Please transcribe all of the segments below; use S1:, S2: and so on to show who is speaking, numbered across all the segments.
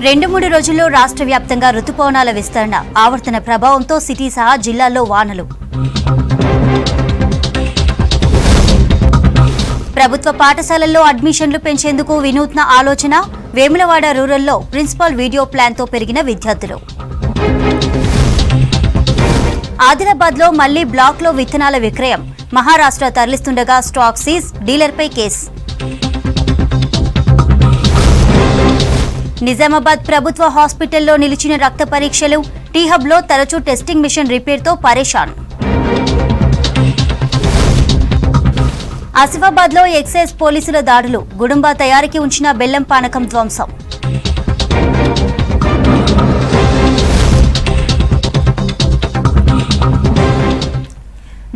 S1: 2-3 రోజుల్లో రాష్ట్ర వ్యాప్తంగా రుతుపవనాల విస్తరణ ఆవర్తన ప్రభావంతో సిటీ సహా జిల్లాల్లో వానలు. ప్రభుత్వ పాఠశాలల్లో అడ్మిషన్లు పెంచేందుకు వినూత్న ఆలోచన. వేములవాడ రూరల్లో ప్రిన్సిపల్ వీడియో ప్లాన్తో పెరిగిన విద్యార్థులు. ఆదిలాబాద్లో మళ్లీ బ్లాక్లో విత్తనాల విక్రయం. మహారాష్ట్ర తరలిస్తుండగా స్టాక్ సీజ్, డీలర్పై కేసు. నిజామాబాద్ ప్రభుత్వ హాస్పిటల్లో నిలిచిన రక్త పరీక్షలు. టీహబ్లో తరచూ టెస్టింగ్ మిషన్ రిపేర్తో పరేషాన్. ఆసిఫాబాద్లో ఎక్సైజ్ పోలీసుల దాడులు. గుడుంబా తయారీకి ఉంచిన బెల్లం పానకం ధ్వంసం.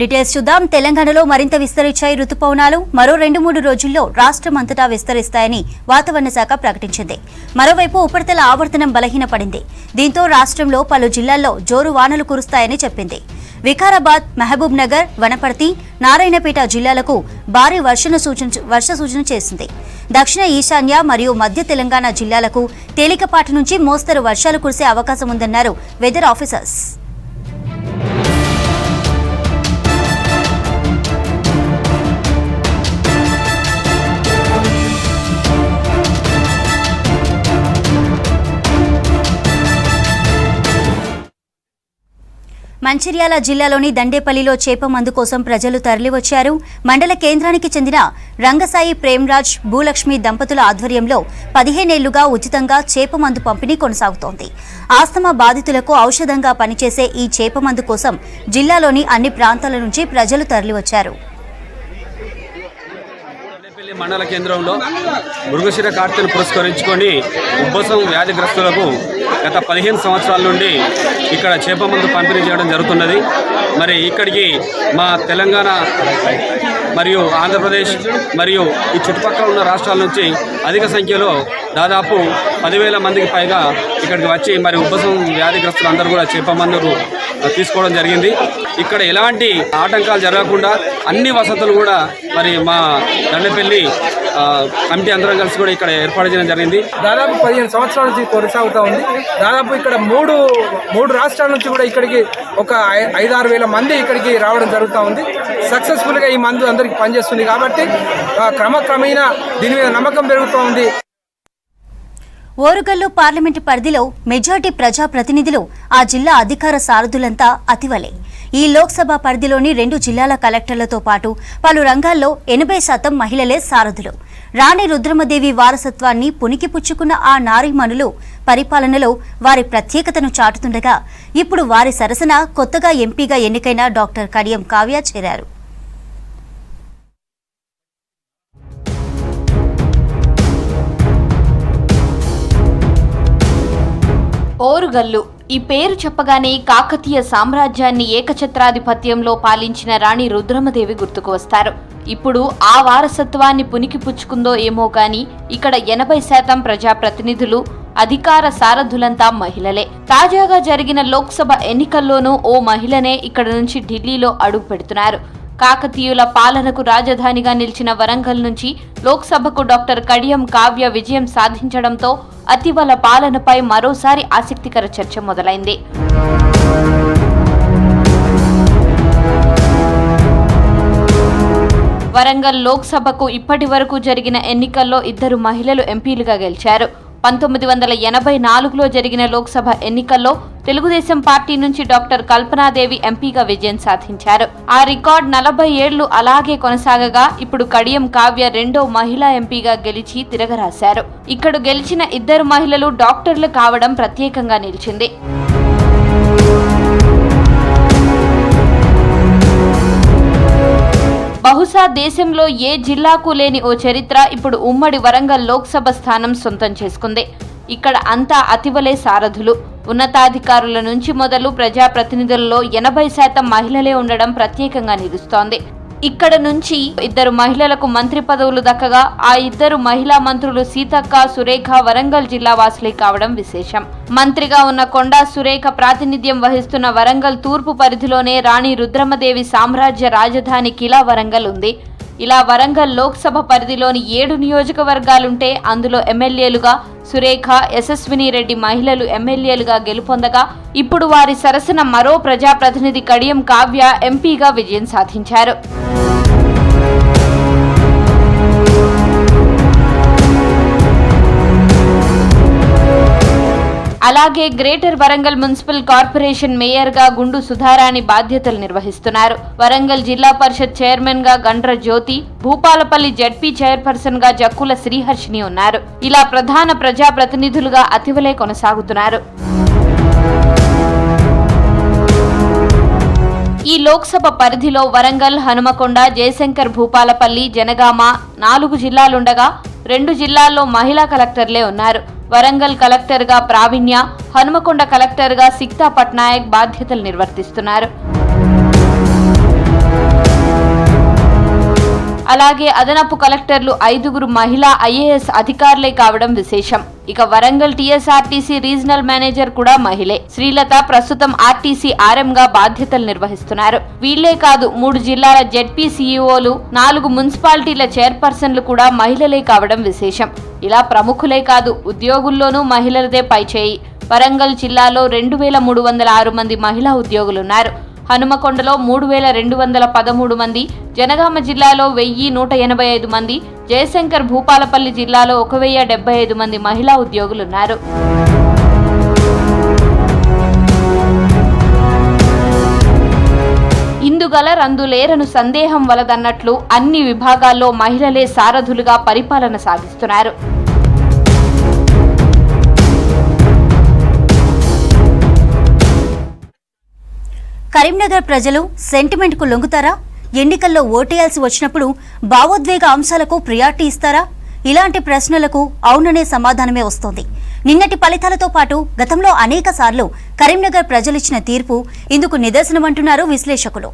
S1: డీటెయిల్స్ చూద్దాం. తెలంగాణలో మరింత విస్తరించాయి రుతుపవనాలు. మరో 2-3 రోజుల్లో రాష్ట్రమంతటా విస్తరిస్తాయని వాతావరణ శాఖ ప్రకటించింది. మరోవైపు ఉపరితల ఆవర్తనం బలహీనపడింది. దీంతో రాష్ట్రంలో పలు జిల్లాల్లో జోరు వానలు కురుస్తాయని చెప్పింది. వికారాబాద్, మహబూబ్ నగర్, వనపర్తి, నారాయణపేట జిల్లాలకు భారీ వర్ష సూచన చేసింది. దక్షిణ ఈశాన్య మరియు మధ్య తెలంగాణ జిల్లాలకు తేలికపాటి నుంచి మోస్తరు వర్షాలు కురిసే అవకాశం ఉందన్నారు వెదర్ ఆఫీసర్స్. మంచిర్యాల జిల్లాలోని దండేపల్లిలో చేప మందు కోసం ప్రజలు తరలివచ్చారు. మండల కేంద్రానికి చెందిన రంగసాయి ప్రేమ్రాజ్, భూలక్ష్మి దంపతుల ఆధ్వర్యంలో 15 ఏళ్లుగా ఉచితంగా చేప మందు పంపిణీ కొనసాగుతోంది. ఆస్తమా బాధితులకు ఔషధంగా పనిచేసే ఈ చేప మందు కోసం జిల్లాలోని అన్ని ప్రాంతాల నుంచి ప్రజలు తరలివచ్చారు.
S2: మండల కేంద్రంలో మృగశిర కార్తెను పురస్కరించుకొని ఉబ్బసం వ్యాధిగ్రస్తులకు గత 15 సంవత్సరాల నుండి ఇక్కడ చేప మందు పంపిణీ చేయడం జరుగుతున్నది. మరి ఇక్కడికి మా తెలంగాణ మరియు ఆంధ్రప్రదేశ్ మరియు ఈ చుట్టుపక్కల ఉన్న రాష్ట్రాల నుంచి అధిక సంఖ్యలో దాదాపు 10,000 మందికి పైగా ఇక్కడికి వచ్చి మరి ఉబ్బసం వ్యాధిగ్రస్తులు అందరూ కూడా చేప మందును తీసుకోవడం జరిగింది. ఇక్కడ ఎలాంటి ఆటంకాలు జరగకుండా అన్ని వసతులు కూడా మరి మా దండపల్లి కమిటీ అందరం కలిసి కూడా ఇక్కడ ఏర్పాటు చేయడం జరిగింది.
S3: దాదాపు 15 సంవత్సరాల నుంచి కొనసాగుతూ ఉంది. దాదాపు ఇక్కడ మూడు రాష్ట్రాల నుంచి కూడా ఇక్కడికి ఒక 5-6 వేల మంది ఇక్కడికి రావడం జరుగుతూ ఉంది. సక్సెస్ఫుల్గా ఈ మందు అందరికీ పనిచేస్తుంది కాబట్టి క్రమక్రమేణా దీని మీద నమ్మకం పెరుగుతూ ఉంది.
S1: ఓరుగల్లు పార్లమెంటు పరిధిలో మెజార్టీ ప్రజాప్రతినిధులు ఆ జిల్లా అధికార సారథులంతా అతివలే. ఈ లోక్సభ పరిధిలోని 2 జిల్లాల కలెక్టర్లతో పాటు పలు రంగాల్లో 80% మహిళలే సారథులు. రాణి రుద్రమదేవి వారసత్వాన్ని పుణికిపుచ్చుకున్న ఆ నారీమణులు పరిపాలనలో వారి ప్రత్యేకతను చాటుతుండగా ఇప్పుడు వారి సరసన కొత్తగా ఎంపీగా ఎన్నికైన డాక్టర్ కడియం కావ్య చేరారు.
S4: ఓరుగల్లు ఈ పేరు చెప్పగానే కాకతీయ సామ్రాజ్యాన్ని ఏకఛత్రాధిపత్యంలో పాలించిన రాణి రుద్రమదేవి గుర్తుకు వస్తారు. ఇప్పుడు ఆ వారసత్వాన్ని పుణికిపుచ్చుకుందో ఏమో గాని ఇక్కడ 80% ప్రజాప్రతినిధులు, అధికార సారథులంతా మహిళలే. తాజాగా జరిగిన లోక్సభ ఎన్నికల్లోనూ ఓ మహిళనే ఇక్కడ నుంచి ఢిల్లీలో అడుగు పెడుతున్నారు. కాకతీయుల పాలనకు రాజధానిగా నిలిచిన వరంగల్ నుంచి లోక్సభకు డాక్టర్ కడియం కావ్య విజయం సాధించడంతో అతివల పాలనపై మరోసారి ఆసక్తికర చర్చ మొదలైంది. వరంగల్ లోక్సభకు ఇప్పటి వరకు జరిగిన ఎన్నికల్లో 2 మహిళలు ఎంపీలుగా గెలిచారు. 1984లో జరిగిన లోక్సభ ఎన్నికల్లో తెలుగుదేశం పార్టీ నుంచి డాక్టర్ కల్పనాదేవి ఎంపీగా విజయం సాధించారు. ఆ రికార్డ్ 40 ఏళ్లు అలాగే కొనసాగగా ఇప్పుడు కడియం కావ్య 2వ మహిళా ఎంపీగా గెలిచి తిరగరాశారు. ఇక్కడ గెలిచిన 2 మహిళలు డాక్టర్లు కావడం ప్రత్యేకంగా నిలిచింది. బహుశా దేశంలో ఏ జిల్లాకు లేని ఓ చరిత్ర ఇప్పుడు ఉమ్మడి వరంగల్ లోక్సభ స్థానం సొంతం చేసుకుంది. ఇక్కడ అంతా అతివలే సారథులు. ఉన్నతాధికారుల నుంచి మొదలు ప్రజాప్రతినిధులలో 80% మహిళలే ఉండడం ప్రత్యేకంగా నిలుస్తోంది. ఇక్కడ నుంచి 2 మహిళలకు మంత్రి పదవులు దక్కగా ఆ 2 మహిళా మంత్రులు సీతక్క, సురేఖ వరంగల్ జిల్లా వాసులే కావడం విశేషం. మంత్రిగా ఉన్న కొండా సురేఖ ప్రాతినిధ్యం వహిస్తున్న వరంగల్ తూర్పు పరిధిలోనే రాణి రుద్రమదేవి సామ్రాజ్య రాజధాని కిలా వరంగల్ ఉంది. ఇలా వరంగల్ లోక్సభ పరిధిలోని 7 నియోజకవర్గాలుంటే అందులో ఎమ్మెల్యేలుగా సురేఖ, యశస్విని రెడ్డి మహిళలు ఎమ్మెల్యేలుగా గెలుపొందగా ఇప్పుడు వారి సరసన మరో ప్రజాప్రతినిధి కడియం కావ్య ఎంపీగా విజయం సాధించారు. అలాగే గ్రేటర్ వరంగల్ మున్సిపల్ కార్పొరేషన్ మేయర్గా గుండు సుధారాణి బాధ్యతలు నిర్వహిస్తున్నారు. వరంగల్ జిల్లా పరిషత్ చైర్మన్ గా గండ్ర జ్యోతి, భూపాలపల్లి జడ్పీ చైర్పర్సన్ గా జక్కుల శ్రీహర్షిని ఉన్నారు. ఇలా ప్రధాన ప్రజాప్రతినిధులుగా అతివలే కొనసాగుతున్నారు. ఈ లోక్సభ పరిధిలో వరంగల్, హనుమకొండ, జయశంకర్, భూపాలపల్లి, జనగామ 4 జిల్లాలుండగా 2 జిల్లాల్లో మహిళా కలెక్టర్లే ఉన్నారు. వరంగల్ కలెక్టర్గా ప్రావీణ్య, హనుమకొండ కలెక్టర్గా సిక్తా పట్నాయక్ బాధ్యతలు నిర్వర్తిస్తున్నారు. అలాగే అదనపు కలెక్టర్లు 5 మహిళా ఐఏఎస్ అధికారులే కావడం విశేషం. ఇక వరంగల్ టీఎస్ఆర్టీసీ రీజనల్ మేనేజర్ కూడా మహిళే. శ్రీలత ప్రస్తుతం ఆర్టీసీ ఆర్ఎంగా బాధ్యతలు నిర్వహిస్తున్నారు. వీళ్లే కాదు 3 జిల్లాల జెడ్పీ సీఈఓలు, 4 మున్సిపాలిటీల చైర్పర్సన్లు కూడా మహిళలే కావడం విశేషం. ఇలా ప్రముఖులే కాదు ఉద్యోగుల్లోనూ మహిళలదే పైచేయి. వరంగల్ జిల్లాలో 2306 మంది మహిళా ఉద్యోగులున్నారు. హనుమకొండలో 3213 మంది, జనగామ జిల్లాలో 1185 మంది, జయశంకర్ భూపాలపల్లి జిల్లాలో 1075 మంది మహిళా ఉద్యోగులున్నారు. ఇందుగల రందులేరను సందేహం వలదన్నట్లు అన్ని విభాగాల్లో మహిళలే సారథులుగా పరిపాలన సాగిస్తున్నారు.
S1: కరీంనగర్ ప్రజలు సెంటిమెంట్కు లొంగుతారా? ఎన్నికల్లో ఓటేయాల్సి వచ్చినప్పుడు భావోద్వేగ అంశాలకు ప్రియారిటీ ఇస్తారా? ఇలాంటి ప్రశ్నలకు అవుననే సమాధానమే వస్తోంది. నిన్నటి ఫలితాలతో పాటు గతంలో అనేక సార్లు కరీంనగర్ ప్రజలిచ్చిన తీర్పు ఇందుకు నిదర్శనమంటున్నారు విశ్లేషకులు.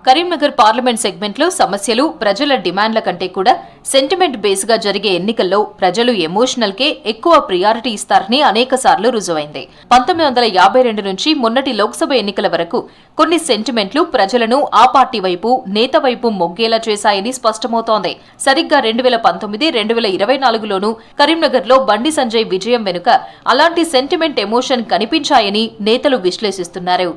S5: కరీంనగర్ పార్లమెంట్ సెగ్మెంట్లో సమస్యలు, ప్రజల డిమాండ్ల కంటే కూడా సెంటిమెంట్ బేస్ గా జరిగే ఎన్నికల్లో ప్రజలు ఎమోషనల్ కే ఎక్కువ ప్రియారిటీ ఇస్తారని అనేకసార్లు రుజువైంది. 1952 నుంచి మొన్నటి లోక్సభ ఎన్నికల వరకు కొన్ని సెంటిమెంట్లు ప్రజలను ఆ పార్టీ వైపు, నేత వైపు మొగ్గేలా చేశాయని స్పష్టమవుతోంది. సరిగ్గా 2019, 2024లోనూ కరీంనగర్లో బండి సంజయ్ విజయం వెనుక అలాంటి సెంటిమెంట్ ఎమోషన్ కనిపించాయని నేతలు విశ్లేషిస్తున్నారు.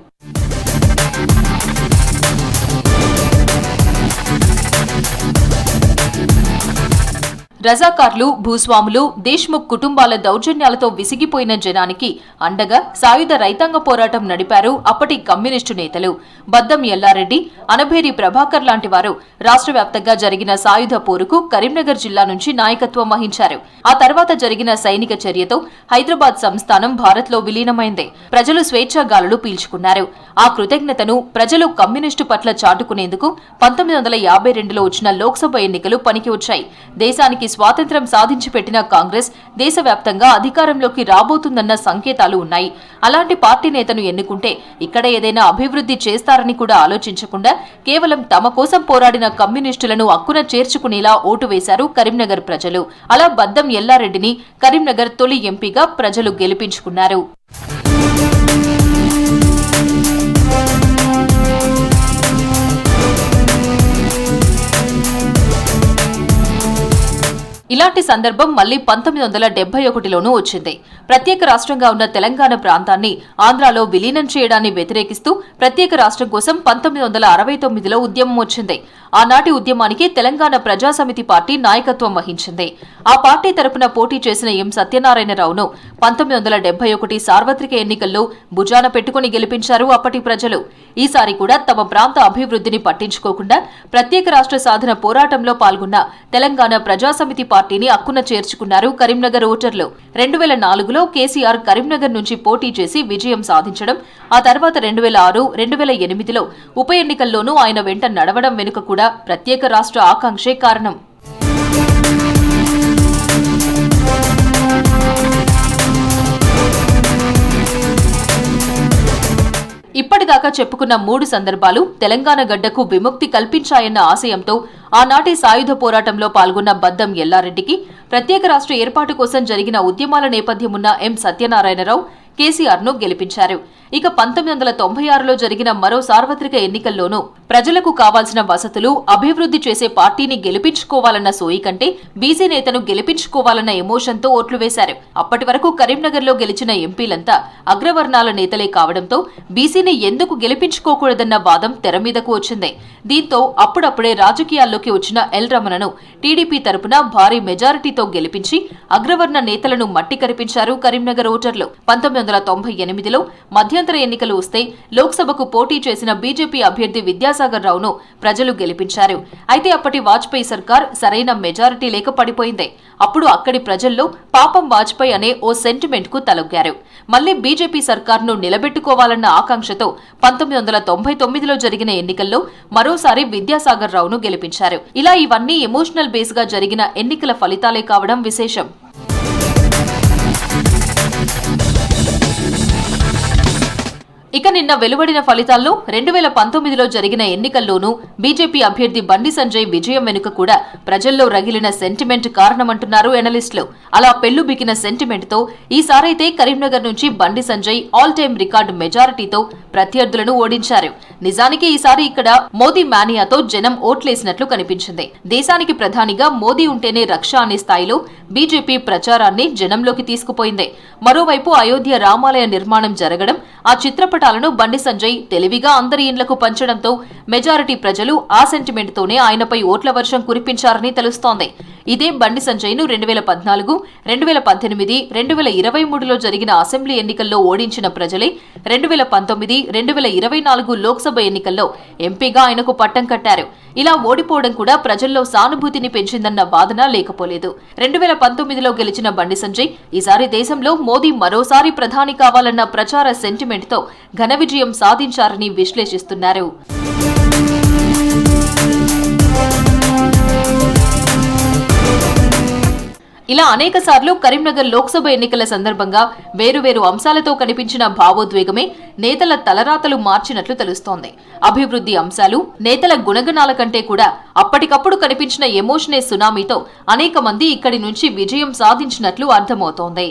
S5: రజాకార్లు, భూస్వాములు, దేశ్ముఖ్ కుటుంబాల దౌర్జన్యాలతో విసిగిపోయిన జనానికి అండగా సాయుధ రైతాంగ పోరాటం నడిపారు అప్పటి కమ్యూనిస్టు నేతలు. బద్దం ఎల్లారెడ్డి, అనభేరి ప్రభాకర్ లాంటి వారు రాష్ట్ర వ్యాప్తంగా జరిగిన సాయుధ పోరుకు కరీంనగర్ జిల్లా నుంచి నాయకత్వం వహించారు. ఆ తర్వాత జరిగిన సైనిక చర్యతో హైదరాబాద్ సంస్థానం భారత్లో విలీనమైంది. ప్రజలు స్వేచ్ఛాగాలులు పీల్చుకున్నారు. ఆ కృతజ్ఞతను ప్రజలు కమ్యూనిస్టు పట్ల చాటుకునేందుకు 1952లో వచ్చిన లోక్సభ ఎన్నికలు పనికి వచ్చాయి. దేశానికి స్వాతంత్ర్యం సాధించి పెట్టిన కాంగ్రెస్ దేశవ్యాప్తంగా అధికారంలోకి రాబోతుందన్న సంకేతాలు ఉన్నాయి. అలాంటి పార్టీ నేతను ఎన్నుకుంటే ఇక్కడ ఏదైనా అభివృద్ధి చేస్తారని కూడా ఆలోచించకుండా కేవలం తమ కోసం పోరాడిన కమ్యూనిస్టులను అక్కున చేర్చుకునేలా ఓటు వేశారు కరీంనగర్ ప్రజలు. అలా బద్దం ఎల్లారెడ్డిని కరీంనగర్ తొలి ఎంపీగా ప్రజలు గెలిపించుకున్నారు. ఇలాంటి సందర్భం మళ్లీ 1971లోనూ వచ్చింది. ప్రత్యేక రాష్ట్రంగా ఉన్న తెలంగాణ ప్రాంతాన్ని ఆంధ్రాలో విలీనం చేయడాన్ని వ్యతిరేకిస్తూ ప్రత్యేక రాష్ట్రం కోసం 1969లో ఉద్యమం వచ్చింది. ఆనాటి ఉద్యమానికి తెలంగాణ ప్రజాసమితి పార్టీ నాయకత్వం వహించింది. ఆ పార్టీ తరపున పోటీ చేసిన ఎం సత్యనారాయణరావును 1971 సార్వత్రిక ఎన్నికల్లో భుజాన పెట్టుకుని గెలిపించారు అప్పటి ప్రజలు. ఈసారి కూడా తమ ప్రాంత అభివృద్ధిని పట్టించుకోకుండా ప్రత్యేక రాష్ట్ర సాధన పోరాటంలో పాల్గొన్న తెలంగాణ ప్రజాసమితి పార్టీని అక్కున చేర్చుకున్నారు కరీంనగర్ ఓటర్లు. 2004లో కేసీఆర్ కరీంనగర్ నుంచి పోటీ చేసి విజయం సాధించడం, ఆ తర్వాత 2006, 2008లో ఉప ఎన్నికల్లోనూ ఆయన వెంట నడవడం వెనుక కూడా ప్రత్యేక రాష్ట్ర ఆకాంక్షే కారణం. ఇప్పటి ఇప్పటిదాకా చెప్పుకున్న 3 సందర్భాలు తెలంగాణ గడ్డకు విముక్తి కల్పించాయన్న ఆశయంతో ఆనాటి సాయుధ పోరాటంలో పాల్గొన్న బద్దం ఎల్లారెడ్డికి ప్రత్యేక రాష్ట్ర ఏర్పాటు కోసం జరిగిన ఉద్యమాల నేపథ్యమున్న ఎం సత్యనారాయణరావు కేసీఆర్ను గెలిపించారు. ఇక 1996లో జరిగిన మరో సార్వత్రిక ఎన్నికల్లోనూ ప్రజలకు కావాల్సిన వసతులు, అభివృద్ధి చేసే పార్టీని గెలిపించుకోవాలన్న సోయి కంటే బీసీ నేతను గెలిపించుకోవాలన్న ఎమోషన్తో ఓట్లు వేశారు. అప్పటి వరకు కరీంనగర్లో గెలిచిన ఎంపీలంతా అగ్రవర్ణాల నేతలే కావడంతో బీసీని ఎందుకు గెలిపించుకోకూడదన్న వాదం తెర మీదకు వచ్చింది. దీంతో అప్పుడప్పుడే రాజకీయాల్లోకి వచ్చిన ఎల్ రమణను టీడీపీ తరపున భారీ మెజారిటీతో గెలిపించి అగ్రవర్ణ నేతలను మట్టి కరిపించారు కరీంనగర్ ఓటర్లు. 1998లో మధ్యంతర ఎన్నికలు వస్తే లోక్సభకు పోటీ చేసిన బీజేపీ అభ్యర్థి విద్యాసాగర్ రావును ప్రజలు గెలిపించారు. అయితే అప్పటి వాజ్పేయి సర్కార్ సరైన మెజారిటీ లేక పడిపోయింది. అప్పుడు అక్కడి ప్రజల్లో పాపం వాజ్పేయి అనే ఓ సెంటిమెంట్ కు తలొగ్గారు. మళ్లీ బీజేపీ సర్కార్ను నిలబెట్టుకోవాలన్న ఆకాంక్షతో 1999లో జరిగిన ఎన్నికల్లో మరోసారి విద్యాసాగర్ రావును గెలిపించారు. ఇలా ఇవన్నీ ఎమోషనల్ బేస్ గా జరిగిన ఎన్నికల ఫలితాలే కావడం విశేషం. ఇక నిన్న వెలువడిన ఫలితాల్లో 2019లో జరిగిన ఎన్నికల్లోనూ బీజేపీ అభ్యర్థి బండి సంజయ్ విజయం వెనుక కూడా ప్రజల్లో రగిలిన సెంటిమెంట్ కారణమంటున్నారు ఎనలిస్టులు. అలా పెళ్లుబికిన సెంటిమెంట్ తో ఈసారైతే కరీంనగర్ నుంచి Bandi Sanjay all time record మెజారిటీతో ప్రత్యర్థులను ఓడించారు. నిజానికి ఈసారి ఇక్కడ మోదీ మానియాతో జనం ఓట్లేసినట్లు కనిపించింది. దేశానికి ప్రధానిగా మోదీ ఉంటేనే రక్ష అనే స్థాయిలో బీజేపీ ప్రచారాన్ని జనంలోకి తీసుకుపోయింది. మరోవైపు అయోధ్య రామాలయ నిర్మాణం జరగడం, ఆ చిత్రపటాలను బండి సంజయ్ తెలివిగా అందరి ఇండ్లకు పంచడంతో మెజారిటీ ప్రజలు ఆ సెంటిమెంట్ తోనే ఆయనపై ఓట్ల వర్షం కురిపించారని తెలుస్తోంది. ఇదే బండి సంజయ్ను 2014, 2018, 2023లో జరిగిన అసెంబ్లీ ఎన్నికల్లో ఓడించిన ప్రజలే 2019, 2024 లోక్సభ ఎన్నికల్లో ఎంపీగా ఆయనకు పట్టం కట్టారు. ఇలా ఓడిపోవడం కూడా ప్రజల్లో సానుభూతిని పెంచిందన్న వాదన లేకపోలేదు. 2019లో గెలిచిన బండి సంజయ్ ఈసారి దేశంలో మోదీ మరోసారి ప్రధాని కావాలన్న ప్రచార సెంటిమెంట్ తో ఘన విజయం సాధించారని విశ్లేషిస్తున్నారు. ఇలా అనేక సార్లు కరీంనగర్ లోక్సభ ఎన్నికల సందర్భంగా వేరువేరు అంశాలతో కనిపించిన భావోద్వేగమే నేతల తలరాతలు మార్చినట్లు తెలుస్తోంది. అభివృద్ధి అంశాలు, నేతల గుణగణాల కంటే కూడా అప్పటికప్పుడు కనిపించిన ఎమోషనే సునామీతో అనేక మంది ఇక్కడి నుంచి విజయం సాధించినట్లు అర్థమవుతోంది.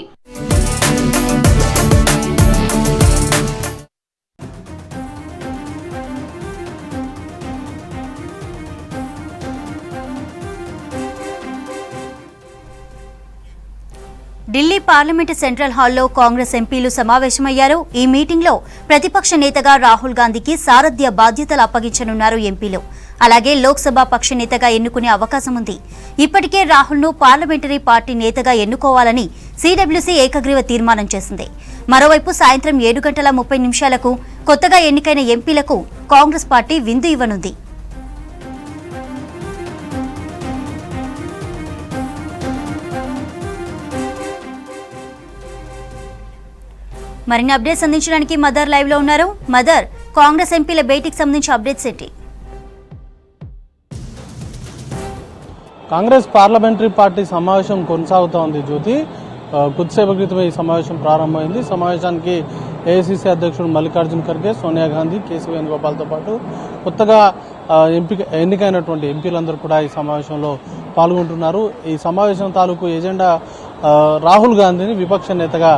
S1: ఢిల్లీ పార్లమెంటు సెంట్రల్ హాల్లో కాంగ్రెస్ ఎంపీలు సమావేశమయ్యారు. ఈ మీటింగ్లో ప్రతిపక్ష నేతగా రాహుల్ గాంధీకి సారథ్య బాధ్యతలు అప్పగించనున్నారు ఎంపీలు. అలాగే లోక్సభ పక్ష నేతగా ఎన్నుకునే అవకాశం ఉంది. ఇప్పటికే రాహుల్ను పార్లమెంటరీ పార్టీ నేతగా ఎన్నుకోవాలని సిడబ్ల్యూసీ ఏకగ్రీవ తీర్మానం చేసింది. మరోవైపు సాయంత్రం 7:30 కొత్తగా ఎన్నికైన ఎంపీలకు కాంగ్రెస్ పార్టీ విందు ఇవ్వనుంది. మరిన్ని అప్డేట్స్ అందించడానికి మదర్ లైవ్ లో ఉన్నారు. మదర్, కాంగ్రెస్ ఎంపీల భేటీకి సంబంధించి అప్డేట్స్ ఏంటి?
S6: కాంగ్రెస్ పార్లమెంటరీ పార్టీ సమావేశం కొనసాగుతోంది జ్యోతి. కొద్దిసేపు క్రితమే ఈ సమావేశం ప్రారంభమైంది. సమావేశానికి ఏఐసీసీ అధ్యక్షుడు మల్లికార్జున్ ఖర్గే, సోనియా గాంధీ, కేసీ వేణుగోపాల్తో పాటు కొత్తగా ఎన్నికైనటువంటి ఎంపీలందరూ కూడా ఈ సమావేశంలో పాల్గొంటున్నారు. ఈ సమావేశం తాలూకు ఎజెండా రాహుల్ గాంధీని విపక్ష నేతగా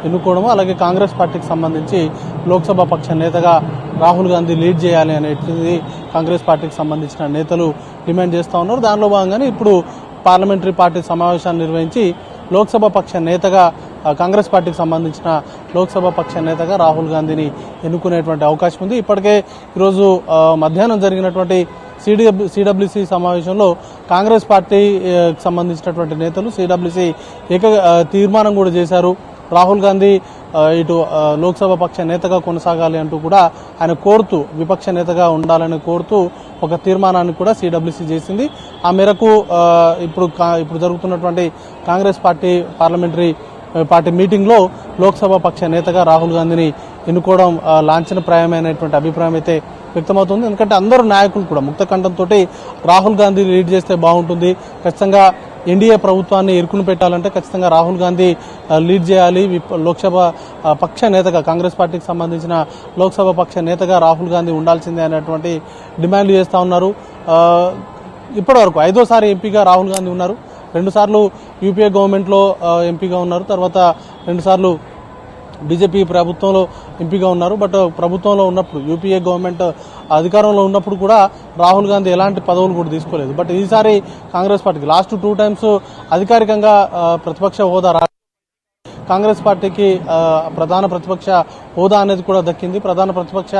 S6: ఎన్నుకోవడము, అలాగే కాంగ్రెస్ పార్టీకి సంబంధించి లోక్సభ పక్ష నేతగా రాహుల్ గాంధీ లీడ్ చేయాలి అనేది కాంగ్రెస్ పార్టీకి సంబంధించిన నేతలు డిమాండ్ చేస్తూ ఉన్నారు. దానిలో భాగంగానే ఇప్పుడు పార్లమెంటరీ పార్టీ సమావేశాన్ని నిర్వహించి లోక్సభ పక్ష నేతగా కాంగ్రెస్ పార్టీకి సంబంధించిన లోక్సభ పక్ష నేతగా రాహుల్ గాంధీని ఎన్నుకునేటువంటి అవకాశం ఉంది. ఇప్పటికే ఈరోజు మధ్యాహ్నం జరిగినటువంటి సిడబ్ల్యూసీ సమావేశంలో కాంగ్రెస్ పార్టీకి సంబంధించినటువంటి నేతలు సిడబ్ల్యూసీ తీర్మానం కూడా చేశారు. రాహుల్ గాంధీ ఇటు లోక్సభ పక్ష నేతగా కొనసాగాలి అంటూ కూడా ఆయన కోరుతూ, విపక్ష నేతగా ఉండాలని కోరుతూ ఒక తీర్మానాన్ని కూడా సిడబ్ల్యూసీ చేసింది. ఆ మేరకు ఇప్పుడు జరుగుతున్నటువంటి కాంగ్రెస్ పార్టీ పార్లమెంటరీ పార్టీ మీటింగ్లో లోక్సభ పక్ష నేతగా రాహుల్ గాంధీని ఎన్నుకోవడం లాంఛనప్రాయమైనటువంటి అభిప్రాయం అయితే వ్యక్తమవుతుంది. ఎందుకంటే అందరూ నాయకులు కూడా ముక్త కంఠంతో రాహుల్ గాంధీ లీడ్ చేస్తే బాగుంటుంది, ఖచ్చితంగా ఎన్డీఏ ప్రభుత్వాన్ని ఇరుకును పెట్టాలంటే ఖచ్చితంగా రాహుల్ గాంధీ లీడ్ చేయాలి. లోక్సభ పక్ష నేతగా, కాంగ్రెస్ పార్టీకి సంబంధించిన లోక్సభ పక్ష నేతగా రాహుల్ గాంధీ ఉండాల్సిందే అనేటువంటి డిమాండ్లు చేస్తూ ఉన్నారు. ఇప్పటివరకు 5వ ఎంపీగా రాహుల్ గాంధీ ఉన్నారు. 2 సార్లు యూపీఏ గవర్నమెంట్లో ఎంపీగా ఉన్నారు. తర్వాత 2 సార్లు బీజేపీ ప్రభుత్వంలో ఎంపీగా ఉన్నారు. బట్ ప్రభుత్వంలో ఉన్నప్పుడు, యూపీఏ గవర్నమెంట్ అధికారంలో ఉన్నప్పుడు కూడా రాహుల్ గాంధీ ఎలాంటి పదవులు కూడా తీసుకోలేదు. బట్ ఈసారి కాంగ్రెస్ పార్టీకి లాస్ట్ 2 టైమ్స్ అధికారికంగా ప్రతిపక్ష హోదా కాంగ్రెస్ పార్టీకి ప్రధాన ప్రతిపక్ష హోదా అనేది కూడా దక్కింది. ప్రధాన ప్రతిపక్ష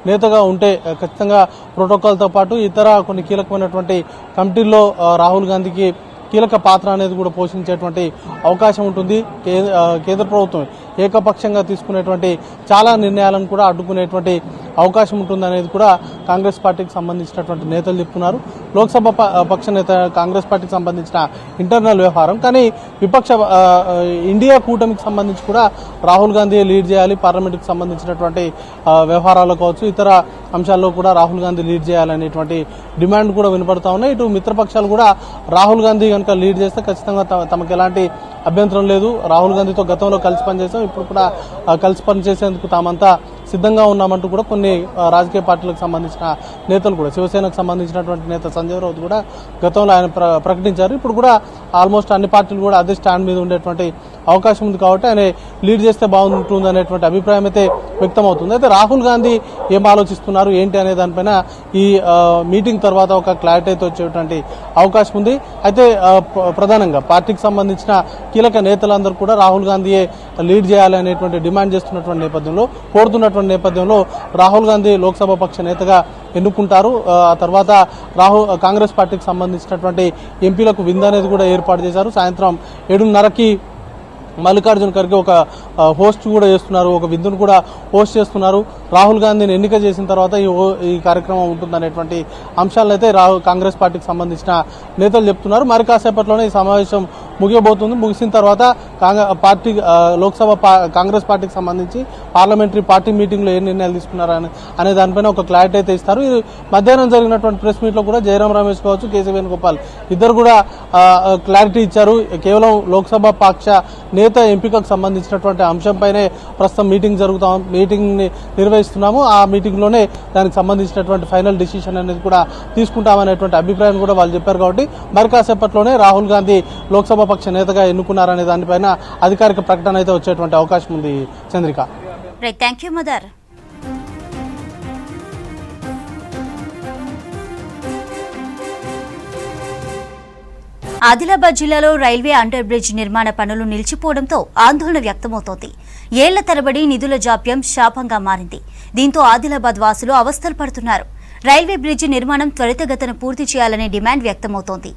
S6: నేతగా ఉంటే ఖచ్చితంగా ప్రోటోకాల్తో పాటు ఇతర కొన్ని కీలకమైనటువంటి కమిటీల్లో రాహుల్ గాంధీకి కీలక పాత్ర అనేది కూడా పోషించేటువంటి అవకాశం ఉంటుంది. కేంద్ర ప్రభుత్వం ఏకపక్షంగా తీసుకునేటువంటి చాలా నిర్ణయాలను కూడా అడ్డుకునేటువంటి అవకాశం ఉంటుంది అనేది కూడా కాంగ్రెస్ పార్టీకి సంబంధించినటువంటి నేతలు చెప్తున్నారు. లోక్సభ పక్ష నేత కాంగ్రెస్ పార్టీకి సంబంధించిన ఇంటర్నల్ వ్యవహారం. కానీ విపక్ష ఇండియా కూటమికి సంబంధించి కూడా రాహుల్ గాంధీ లీడ్ చేయాలి. పార్లమెంటుకు సంబంధించినటువంటి వ్యవహారాలు కావచ్చు, ఇతర అంశాల్లో కూడా రాహుల్ గాంధీ లీడ్ చేయాలనేటువంటి డిమాండ్ కూడా వినపడతా ఉన్నాయి. ఇటు మిత్రపక్షాలు కూడా రాహుల్ గాంధీ కనుక లీడ్ చేస్తే ఖచ్చితంగా తమకు ఎలాంటి అభ్యంతరం లేదు. రాహుల్ గాంధీతో గతంలో కలిసి పనిచేసాం, ఇప్పుడు కూడా కలిసి పనిచేసేందుకు తామంతా సిద్ధంగా ఉన్నామంటూ కూడా కొన్ని రాజకీయ పార్టీలకు సంబంధించిన నేతలు కూడా, శివసేనకు సంబంధించినటువంటి నేత సంజయ్ రావుత్ కూడా గతంలో ఆయన ప్రకటించారు. ఇప్పుడు కూడా ఆల్మోస్ట్ అన్ని పార్టీలు కూడా అదే స్టాండ్ మీద ఉండేటువంటి అవకాశం ఉంది. కాబట్టి ఆయన లీడ్ చేస్తే బాగుంటుంది అనేటువంటి అభిప్రాయం అయితే వ్యక్తమవుతుంది. అయితే రాహుల్ గాంధీ ఏం ఆలోచిస్తున్నారు ఏంటి అనే దానిపైన ఈ మీటింగ్ తర్వాత ఒక క్లారిటీ అయితే వచ్చేటువంటి అవకాశం ఉంది. అయితే ప్రధానంగా పార్టీకి సంబంధించిన కీలక నేతలందరూ కూడా రాహుల్ గాంధీయే లీడ్ చేయాలి అనేటువంటి డిమాండ్ చేస్తున్నటువంటి నేపథ్యంలో, కోరుతున్నటువంటి నేపథ్యంలో రాహుల్ గాంధీ లోక్సభ పక్ష నేతగా ఎన్నుకుంటారు. ఆ తర్వాత కాంగ్రెస్ పార్టీకి సంబంధించినటువంటి ఎంపీలకు విందు అనేది కూడా ఏర్పాటు చేశారు. సాయంత్రం 7:30కి మల్లికార్జున్ ఖర్గే ఒక హోస్ట్ కూడా చేస్తున్నారు, ఒక విందును కూడా హోస్ట్ చేస్తున్నారు. రాహుల్ గాంధీని ఎన్నిక చేసిన తర్వాత ఈ కార్యక్రమం ఉంటుందనేటువంటి అంశాలను అయితే కాంగ్రెస్ పార్టీకి సంబంధించిన నేతలు చెప్తున్నారు. మరి కాసేపట్లోనే ఈ సమావేశం ముగియబోతుంది. ముగిసిన తర్వాత పార్టీ లోక్సభ కాంగ్రెస్ పార్టీకి సంబంధించి పార్లమెంటరీ పార్టీ మీటింగ్లో ఏ నిర్ణయాలు తీసుకున్నారు అనే దానిపైన ఒక క్లారిటీ అయితే ఇస్తారు. ఇది మధ్యాహ్నం జరిగినటువంటి ప్రెస్ మీట్లో కూడా జయరాం రమేష్ కావచ్చు, కేసీ వేణుగోపాల్ ఇద్దరు కూడా క్లారిటీ ఇచ్చారు. కేవలం లోక్సభ పక్ష నేత ఎంపికకు సంబంధించినటువంటి అంశంపైనే ప్రస్తుతం మీటింగ్ ని నిర్వహిస్తున్నాము. ఆ మీటింగ్ లోనే దానికి సంబంధించినటువంటి ఫైనల్ డిసిషన్ అనేది కూడా తీసుకుంటామనేటువంటి అభిప్రాయం కూడా వాళ్ళు చెప్పారు. కాబట్టి మరి కాసేపట్లోనే రాహుల్ గాంధీ లోక్సభ పక్ష నేతగా ఎన్నుకున్నారనే దానిపైన అధికారిక ప్రకటన అయితే వచ్చేటువంటి అవకాశం ఉంది. Chandrika.
S1: Thank you mother. Adilabad జిల్లాలో రైల్వే అండర్ బ్రిడ్జ్ నిర్మాణ పనులు నిలిచిపోవడంతో ఆందోళన వ్యక్తమవుతోంది. ఏళ్ల తరబడి నిధుల జాప్యం శాపంగా మారింది. దీంతో ఆదిలాబాద్ వాసులు అవస్థలు పడుతున్నారు. రైల్వే బ్రిడ్జి నిర్మాణం త్వరితగతిన పూర్తి చేయాలనే డిమాండ్ వ్యక్తమవుతోంది.